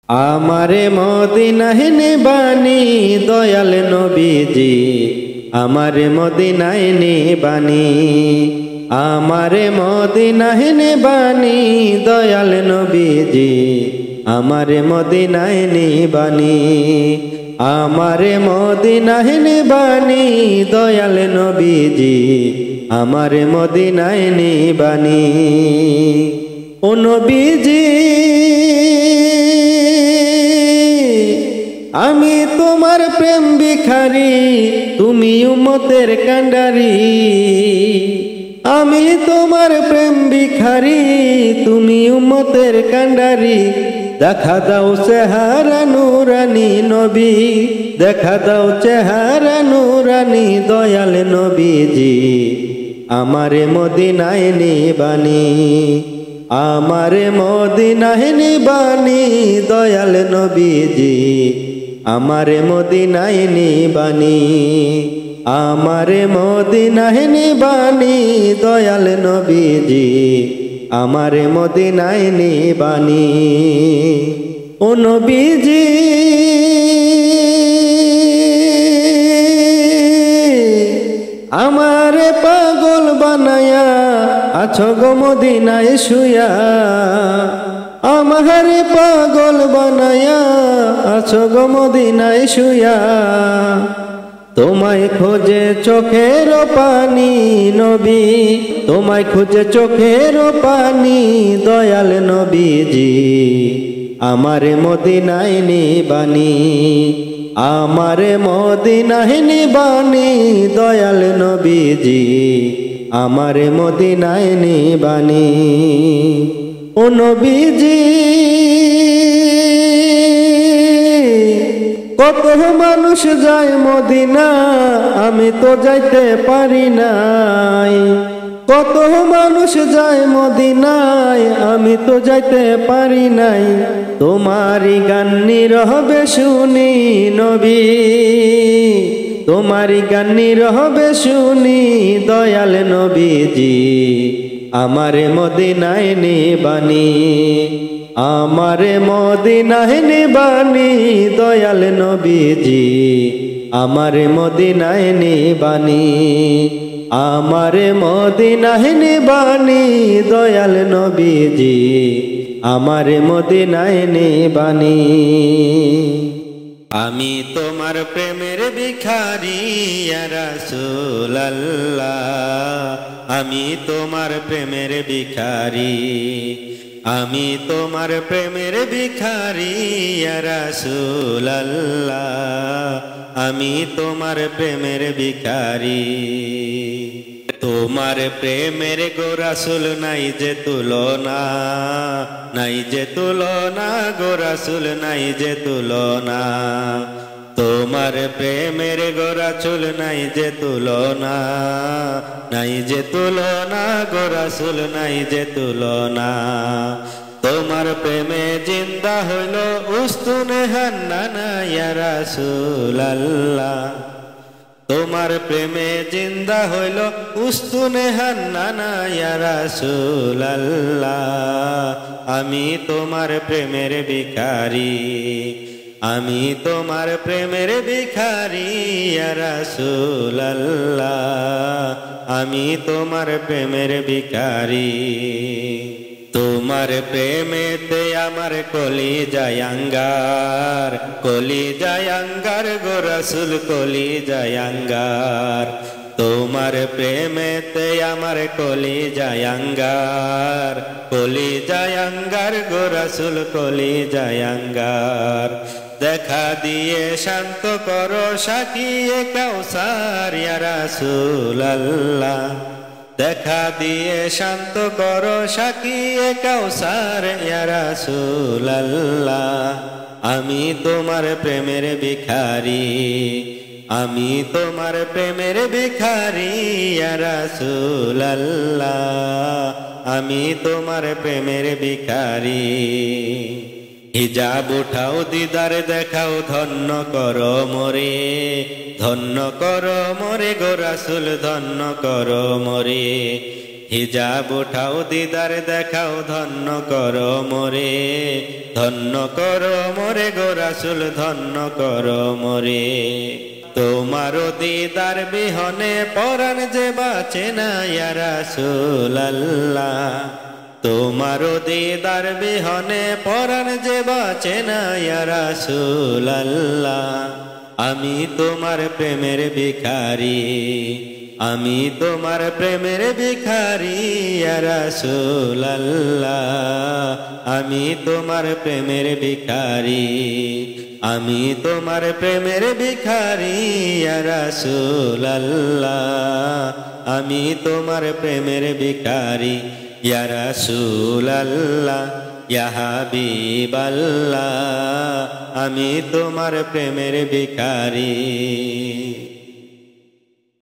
আমারে মদিনায় নিবানি দয়াল নবীজি, আমারে মদিনায় নিবানি, আমারে মদিনায় নিবানি দয়াল নবীজি, আমারে মদিনায় নিবানি, আমারে মদিনায় নিবানি দয়াল নবীজি, আমারে মদিনায় নিবানি। ও নবীজি আমি তোমার প্রেম ভিখারি, তুমি উম্মতের কান্ডারি। আমি তোমার প্রেম ভিখারি, তুমি উম্মতের কান্ডারি। দেখা দাও চেহারা নুরানি নবী, দেখা দাও চেহারা নুরানি দয়াল নবীজি, আমারে মদিনায় নিবানি, আমারে মদিনায় নিবানি দয়াল নবীজি, আমারে মদিনায় নিবানি, আমারে মদিনায় নিবানি দয়াল নবীজি, আমারে মদিনায় নিবানি। ও নবীজি আমারে পাগল বানায়া আছো গো মদিনায় শুয়া, আমারে পাগল বানায়া আছো গো মদিনায় শুয়া। তোমায় খোঁজে চোখের পানি নবী, তোমায় খোঁজে চোখের পানি দয়াল নবীজি, আমারে মদিনায় নিবানি, আমারে মদিনায় নিবানি দয়াল নবীজি, আমারে মদিনায় নিবানি। ও নবীজি কত মানুষ যায় মদিনা, আমি তো যাইতে পারি নাই। কত মানুষ যায় মদিনায়, আমি তো যাইতে পারি নাই। তোমারি গান নীরবে শুনি নবী, তোমারি গান নীরবে শুনি দয়াল নবীজি, আমারে মদিনায় নিবানি, আমারে মদিনায় নিবানি দয়াল নবীজি, আমারে মদিনায় নিবানি, আমারে মদিনায় নিবানি দয়াল নবীজি, আমারে মদিনায় নিবানি। আমি তোমার প্রেমের ভিখারি ইয়া রাসূলুল্লাহ, আমি তোমার প্রেমের ভিখারি, আমি তোমার প্রেমের ভিখারি ইয়া রাসূলুল্লাহ, আমি তোমার প্রেমের ভিখারি। তোমার প্রেমের গো রাসূল নাই যে তুলনা, নাই যে তুলনা গো রাসূল নাই যে তুলনা। তোমার প্রেমের গো রাসূল নাই যে তুলনা, নাই যে তুলনা গো রাসূল নাই যে তুলনা। তোমার প্রেমে জিন্দা হইল উস্তুনে হান্নানা ইয়া রাসূলুল্লাহ, তোমার প্রেমে জিন্দা হইল উস্তুনে হান্নানা ইয়া রাসূলুল্লাহ, আমি তোমার প্রেমের ভিখারি, আমি তোমার প্রেমের ভিখারি ইয়া রাসূলুল্লাহ, আমি তোমার প্রেমের ভিখারি। তোমার প্রেমেতে আমার কলিজায় আঙ্গার, কলিজায় আঙ্গার গো রাসূল কলিজায় আঙ্গার। তোমার প্রেমেতে আমার কলিজায় আঙ্গার, কলিজায় আঙ্গার গো রাসূল কলিজায় আঙ্গার। দেখা দিয়ে শান্ত করো সাকিয়ে কাউসার ইয়া রাসূলুল্লাহ, দেখা দিয়ে শান্ত করো সাকিয়ে কাউসার ইয়া রাসূলুল্লাহ, আমি তোমার প্রেমের ভিখারি, আমি তোমার প্রেমের ভিখারি ইয়া রাসূলুল্লাহ, আমি তোমার প্রেমের ভিখারি। হিজাব উঠাও দিদার দেখাও ধন্য করো মোরে, ধন্য করো মোরে গো রাসূল ধন্য করো মোরে। হিজাব উঠাও দিদার দেখাও ধন্য করো মোরে, ধন্য করো মোরে গো রাসূল ধন্য করো মোরে। তোমারও দিদার বিহনে পরাণ যে বাঁচে না ইয়া রাসূলাল্লাহ, তোমারও দিদার বিহনে পরাণ যে বাঁচে না ইয়া রাসূলাল্লাহ। আমি তোমার প্রেমের ভিখারি, আমি তোমার প্রেমের ভিখারি ইয়া রাসূলাল্লাহ, আমি তোমার প্রেমের ভিখারি, আমি তোমার প্রেমের ভিখারি ইয়া রাসূলাল্লাহ, আমি তোমার প্রেমের ভিখারি ইয়া রাসূলাল্লাহ, ইয়া হাবিবাল্লাহ, আমি তোমার প্রেমের ভিখারি।